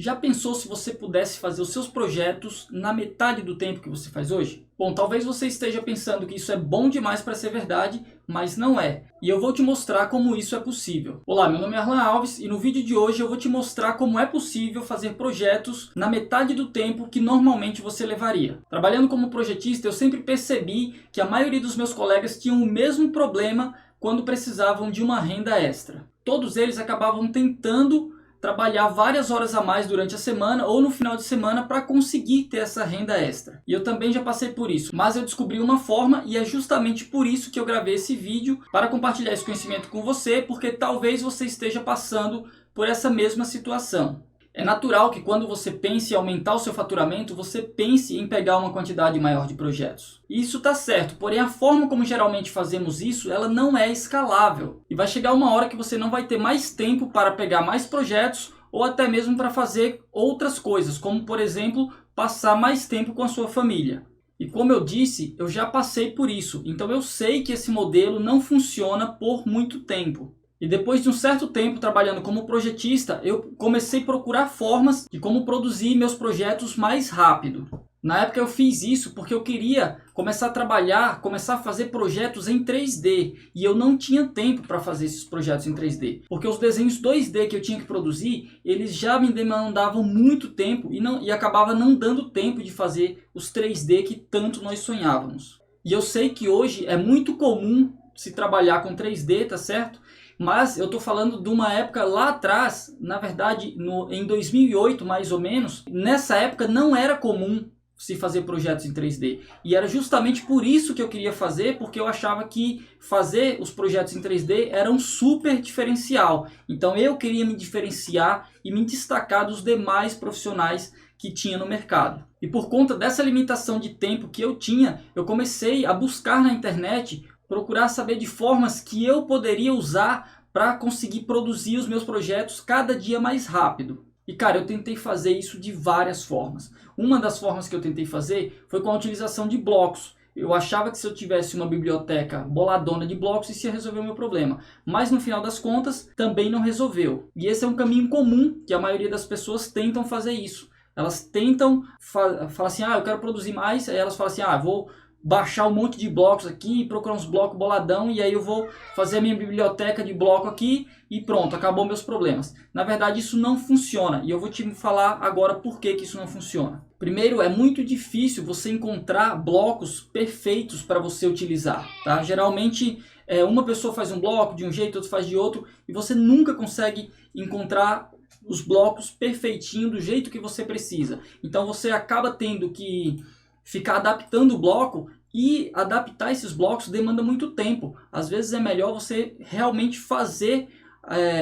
Já pensou se você pudesse fazer os seus projetos na metade do tempo que você faz hoje? Bom, talvez você esteja pensando que isso é bom demais para ser verdade, mas não é. E eu vou te mostrar como isso é possível. Olá, meu nome é Arlan Alves e no vídeo de hoje eu vou te mostrar como é possível fazer projetos na metade do tempo que normalmente você levaria. Trabalhando como projetista, eu sempre percebi que a maioria dos meus colegas tinham o mesmo problema quando precisavam de uma renda extra. Todos eles acabavam tentando trabalhar várias horas a mais durante a semana ou no final de semana para conseguir ter essa renda extra. E eu também já passei por isso, mas eu descobri uma forma e é justamente por isso que eu gravei esse vídeo, para compartilhar esse conhecimento com você, porque talvez você esteja passando por essa mesma situação. É natural que quando você pense em aumentar o seu faturamento, você pense em pegar uma quantidade maior de projetos. E isso está certo, porém a forma como geralmente fazemos isso, ela não é escalável. E vai chegar uma hora que você não vai ter mais tempo para pegar mais projetos ou até mesmo para fazer outras coisas, como por exemplo, passar mais tempo com a sua família. E como eu disse, eu já passei por isso, então eu sei que esse modelo não funciona por muito tempo. E depois de um certo tempo trabalhando como projetista, eu comecei a procurar formas de como produzir meus projetos mais rápido. Na época eu fiz isso porque eu queria começar a trabalhar, começar a fazer projetos em 3D. E eu não tinha tempo para fazer esses projetos em 3D. Porque os desenhos 2D que eu tinha que produzir, eles já me demandavam muito tempo e acabava não dando tempo de fazer os 3D que tanto nós sonhávamos. E eu sei que hoje é muito comum se trabalhar com 3D, tá certo? Mas eu estou falando de uma época lá atrás, na verdade em 2008 mais ou menos. Nessa época não era comum se fazer projetos em 3D. E era justamente por isso que eu queria fazer, porque eu achava que fazer os projetos em 3D era um super diferencial. Então eu queria me diferenciar e me destacar dos demais profissionais que tinha no mercado. E por conta dessa limitação de tempo que eu tinha, eu comecei a buscar na internet, procurar saber de formas que eu poderia usar para conseguir produzir os meus projetos cada dia mais rápido. E cara, eu tentei fazer isso de várias formas. Uma das formas que eu tentei fazer foi com a utilização de blocos. Eu achava que se eu tivesse uma biblioteca boladona de blocos, isso ia resolver o meu problema. Mas no final das contas, também não resolveu. E esse é um caminho comum que a maioria das pessoas tentam fazer isso. Elas tentam falar assim, eu quero produzir mais. Aí elas falam assim, vou baixar um monte de blocos aqui, procurar uns blocos boladão e aí eu vou fazer a minha biblioteca de bloco aqui e pronto, acabou meus problemas. Na verdade isso não funciona e eu vou te falar agora por que isso não funciona. Primeiro, é muito difícil você encontrar blocos perfeitos para você utilizar, tá? Geralmente uma pessoa faz um bloco de um jeito, outro faz de outro e você nunca consegue encontrar os blocos perfeitinho do jeito que você precisa. Então você acaba tendo que ficar adaptando o bloco e adaptar esses blocos demanda muito tempo. Às vezes é melhor você realmente fazer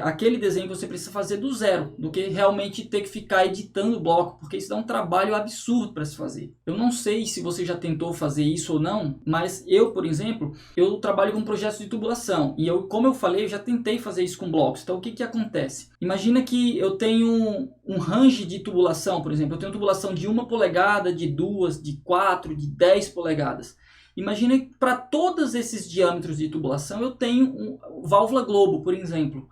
aquele desenho que você precisa fazer do zero, do que realmente ter que ficar editando o bloco, porque isso dá um trabalho absurdo para se fazer. Eu não sei se você já tentou fazer isso ou não, mas eu, por exemplo, eu trabalho com projetos de tubulação e como eu falei, eu já tentei fazer isso com blocos. Então o que acontece? Imagina que eu tenho um range de tubulação, por exemplo, eu tenho tubulação de 1 polegada, de 2, de 4, de 10 polegadas. Imagina que para todos esses diâmetros de tubulação eu tenho válvula Globo, por exemplo.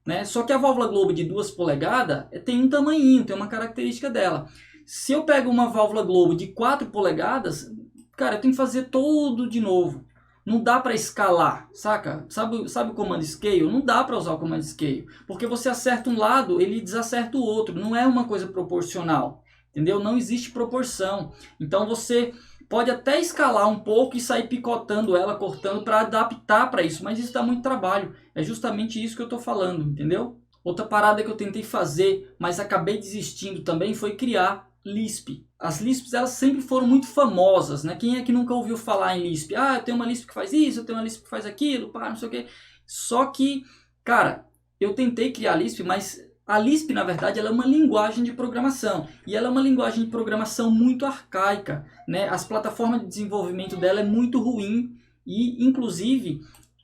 Né? Só que a válvula Globo de 2 polegadas tem um tamanhinho, tem uma característica dela. Se eu pego uma válvula Globo de 4 polegadas, cara, eu tenho que fazer tudo de novo. Não dá para escalar, saca? Sabe o comando scale? Não dá para usar o comando scale. Porque você acerta um lado, ele desacerta o outro. Não é uma coisa proporcional. Entendeu? Não existe proporção. Então você pode até escalar um pouco e sair picotando ela, cortando para adaptar para isso, mas isso dá muito trabalho. É justamente isso que eu estou falando, entendeu? Outra parada que eu tentei fazer, mas acabei desistindo também, foi criar Lisp. As Lisps, elas sempre foram muito famosas, né? Quem é que nunca ouviu falar em Lisp? Eu tenho uma Lisp que faz isso, eu tenho uma Lisp que faz aquilo, não sei o quê. Só que, cara, eu tentei criar Lisp, mas a Lisp, na verdade, ela é uma linguagem de programação. E ela é uma linguagem de programação muito arcaica, né? As plataformas de desenvolvimento dela é muito ruim e, inclusive,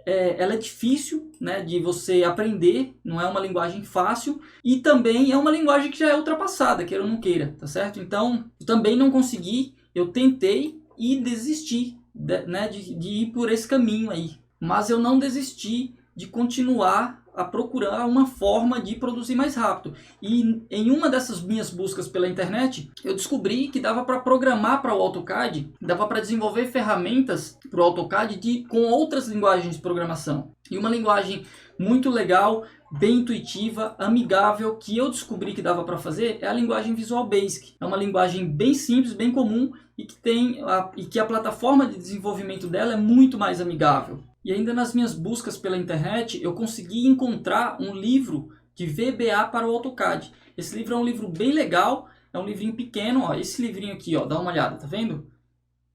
ela é difícil, né, de você aprender. Não é uma linguagem fácil. E também é uma linguagem que já é ultrapassada, queira ou não queira, tá certo? Então, eu também não consegui. Eu tentei e desisti, né, de ir por esse caminho aí. Mas eu não desisti de continuar a procurar uma forma de produzir mais rápido. E em uma dessas minhas buscas pela internet, eu descobri que dava para programar para o AutoCAD, dava para desenvolver ferramentas para o AutoCAD com outras linguagens de programação. E uma linguagem muito legal, bem intuitiva, amigável, que eu descobri que dava para fazer é a linguagem Visual Basic. É uma linguagem bem simples, bem comum e que a plataforma de desenvolvimento dela é muito mais amigável. E ainda nas minhas buscas pela internet, eu consegui encontrar um livro de VBA para o AutoCAD. Esse livro é um livro bem legal, é um livrinho pequeno, ó, esse livrinho aqui, ó, dá uma olhada, tá vendo?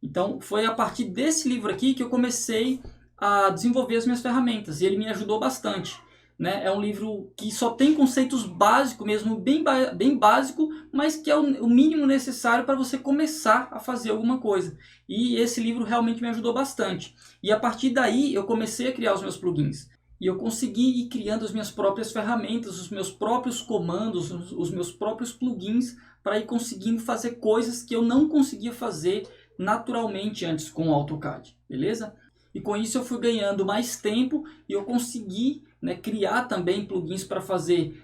Então foi a partir desse livro aqui que eu comecei a desenvolver as minhas ferramentas e ele me ajudou bastante. Né? É um livro que só tem conceitos básicos mesmo, bem básico, mas que é o mínimo necessário para você começar a fazer alguma coisa. E esse livro realmente me ajudou bastante. E a partir daí eu comecei a criar os meus plugins. E eu consegui ir criando as minhas próprias ferramentas, os meus próprios comandos, os meus próprios plugins, para ir conseguindo fazer coisas que eu não conseguia fazer naturalmente antes com o AutoCAD, beleza? E com isso eu fui ganhando mais tempo e eu consegui, né, criar também plugins para fazer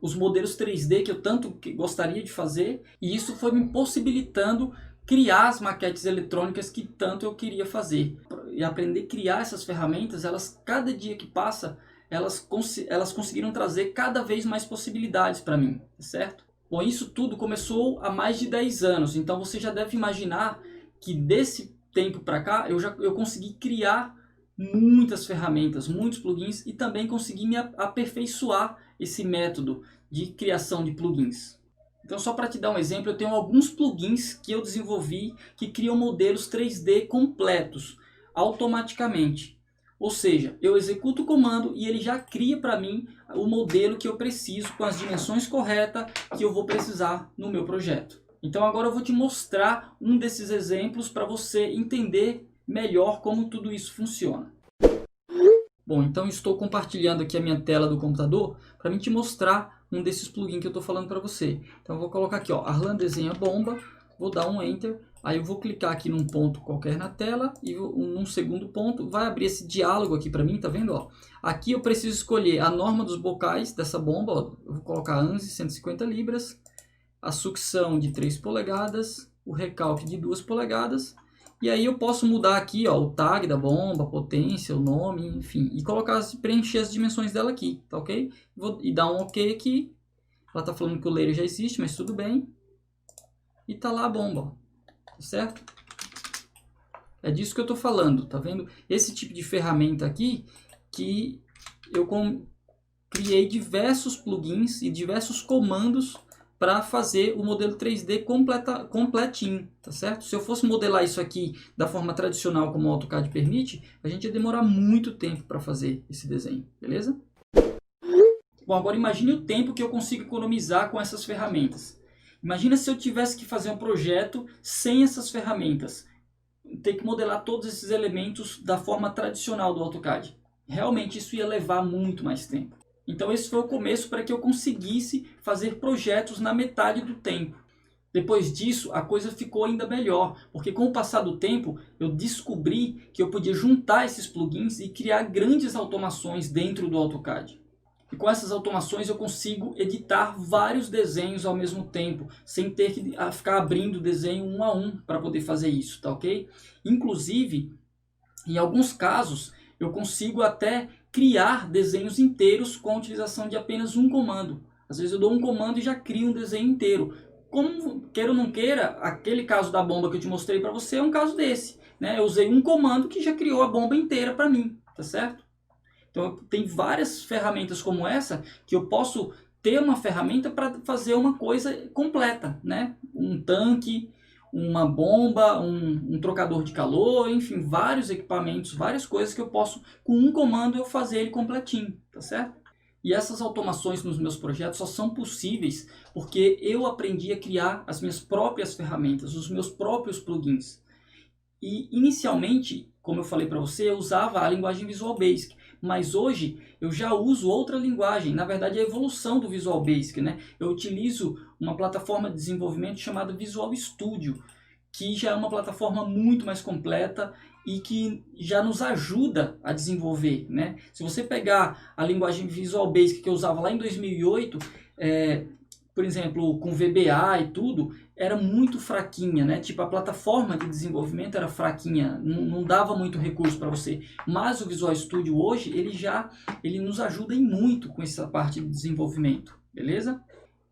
os modelos 3D que eu tanto gostaria de fazer. E isso foi me possibilitando criar as maquetes eletrônicas que tanto eu queria fazer. E aprender a criar essas ferramentas, cada dia que passa, elas conseguiram trazer cada vez mais possibilidades para mim, certo? Bom, isso tudo começou há mais de 10 anos, então você já deve imaginar que desse tempo para cá eu consegui criar muitas ferramentas, muitos plugins e também consegui me aperfeiçoar esse método de criação de plugins. Então, só para te dar um exemplo, eu tenho alguns plugins que eu desenvolvi que criam modelos 3D completos automaticamente. Ou seja, eu executo o comando e ele já cria para mim o modelo que eu preciso com as dimensões corretas que eu vou precisar no meu projeto. Então agora eu vou te mostrar um desses exemplos para você entender melhor como tudo isso funciona. Bom, então estou compartilhando aqui a minha tela do computador para mim te mostrar um desses plugins que eu estou falando para você. Então eu vou colocar aqui, ó, Arlan Desenha Bomba, vou dar um Enter, aí eu vou clicar aqui num ponto qualquer na tela e num segundo ponto vai abrir esse diálogo aqui para mim, tá vendo? Ó? Aqui eu preciso escolher a norma dos bocais dessa bomba, ó, eu vou colocar ANSI 150 libras, a sucção de 3 polegadas, o recalque de 2 polegadas, e aí eu posso mudar aqui, ó, o tag da bomba, a potência, o nome, enfim, e preencher as dimensões dela aqui, tá ok? E dar um ok aqui, ela tá falando que o layer já existe, mas tudo bem, e tá lá a bomba, tá certo? É disso que eu tô falando, tá vendo? Esse tipo de ferramenta aqui, que eu criei diversos plugins e diversos comandos para fazer o modelo 3D completinho, tá certo? Se eu fosse modelar isso aqui da forma tradicional como o AutoCAD permite, a gente ia demorar muito tempo para fazer esse desenho, beleza? Bom, agora imagine o tempo que eu consigo economizar com essas ferramentas. Imagina se eu tivesse que fazer um projeto sem essas ferramentas, ter que modelar todos esses elementos da forma tradicional do AutoCAD. Realmente isso ia levar muito mais tempo. Então esse foi o começo para que eu conseguisse fazer projetos na metade do tempo. Depois disso, a coisa ficou ainda melhor, porque com o passar do tempo, eu descobri que eu podia juntar esses plugins e criar grandes automações dentro do AutoCAD. E com essas automações eu consigo editar vários desenhos ao mesmo tempo, sem ter que ficar abrindo o desenho um a um para poder fazer isso, tá ok? Inclusive, em alguns casos, eu consigo até criar desenhos inteiros com a utilização de apenas um comando. Às vezes eu dou um comando e já crio um desenho inteiro. Como queira ou não queira, aquele caso da bomba que eu te mostrei para você é um caso desse, né? Eu usei um comando que já criou a bomba inteira para mim, tá certo? Então tem várias ferramentas como essa que eu posso ter uma ferramenta para fazer uma coisa completa, né? Um tanque, uma bomba, um trocador de calor, enfim, vários equipamentos, várias coisas que eu posso, com um comando, eu fazer ele completinho, tá certo? E essas automações nos meus projetos só são possíveis porque eu aprendi a criar as minhas próprias ferramentas, os meus próprios plugins. E inicialmente, como eu falei para você, eu usava a linguagem Visual Basic, mas hoje eu já uso outra linguagem, na verdade é a evolução do Visual Basic, né? Eu utilizo uma plataforma de desenvolvimento chamada Visual Studio, que já é uma plataforma muito mais completa e que já nos ajuda a desenvolver, né? Se você pegar a linguagem Visual Basic que eu usava lá em 2008, por exemplo, com VBA e tudo, era muito fraquinha, né? Tipo, a plataforma de desenvolvimento era fraquinha, não dava muito recurso para você. Mas o Visual Studio hoje, ele nos ajuda em muito com essa parte de desenvolvimento, beleza?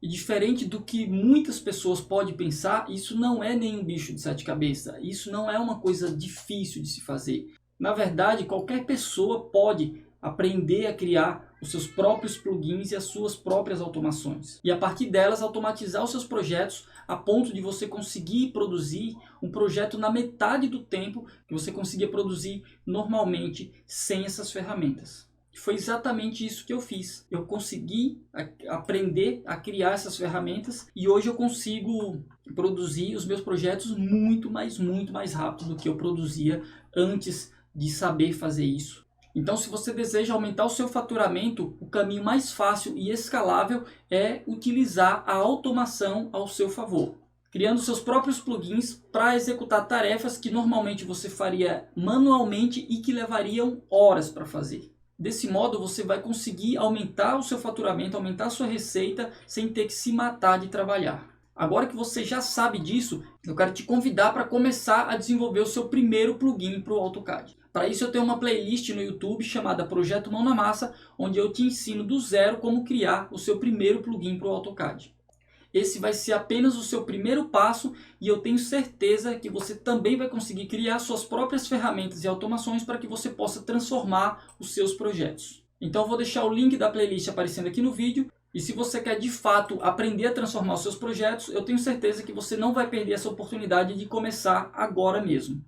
E diferente do que muitas pessoas podem pensar, isso não é nenhum bicho de sete cabeças. Isso não é uma coisa difícil de se fazer. Na verdade, qualquer pessoa pode aprender a criar os seus próprios plugins e as suas próprias automações. E a partir delas, automatizar os seus projetos a ponto de você conseguir produzir um projeto na metade do tempo que você conseguia produzir normalmente sem essas ferramentas. Foi exatamente isso que eu fiz. Eu consegui aprender a criar essas ferramentas e hoje eu consigo produzir os meus projetos muito mais rápido do que eu produzia antes de saber fazer isso. Então, se você deseja aumentar o seu faturamento, o caminho mais fácil e escalável é utilizar a automação ao seu favor, criando seus próprios plugins para executar tarefas que normalmente você faria manualmente e que levariam horas para fazer. Desse modo, você vai conseguir aumentar o seu faturamento, aumentar a sua receita sem ter que se matar de trabalhar. Agora que você já sabe disso, eu quero te convidar para começar a desenvolver o seu primeiro plugin para o AutoCAD. Para isso eu tenho uma playlist no YouTube chamada Projeto Mão na Massa, onde eu te ensino do zero como criar o seu primeiro plugin para o AutoCAD. Esse vai ser apenas o seu primeiro passo e eu tenho certeza que você também vai conseguir criar suas próprias ferramentas e automações para que você possa transformar os seus projetos. Então eu vou deixar o link da playlist aparecendo aqui no vídeo. E se você quer de fato aprender a transformar os seus projetos, eu tenho certeza que você não vai perder essa oportunidade de começar agora mesmo.